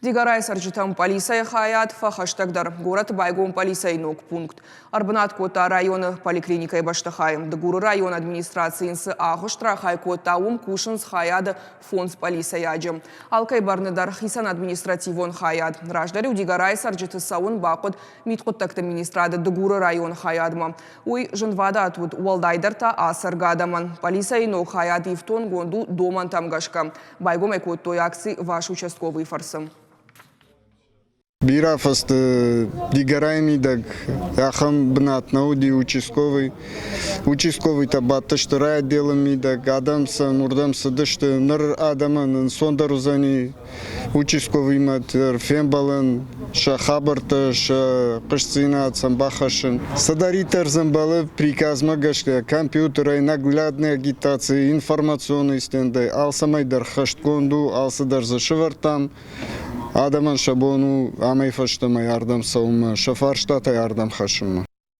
Дигарай саржитам полиция хаятфа хаштагдар город байгом полиция ног пункт. Арбанат кота района поликлиника и баштахаем. Дагуру район администрации инсы ахуштра хай кота кушинс хаяд фонд полиция яджем. Алкай барнедар хисан административон хаяд. Раждарю дигарай саржиты саун бакот миткоттакт администрада Дагуру район хаядма. Уй женвада тут уалдайдарта асаргадаман. Полиция ног хаяд и в тон гонду доман тамгашка. Байгом экотто якси ваш участковый фарсам. Бирафаст дигараеми так ахам бнат науди участковый табатта штара делами так адамса нурдамса дышты ныр адаман сондарузани участковый матер фембалан шахабарта ша кышцина самбахашин садаритер замбалы приказ магашка компьютера наглядной агитации информационный стенды алсамайдар хаштконду алсадар зашывартам Адаман шабону амайфаштама ярдам саума шафарштата ярдам хашыма.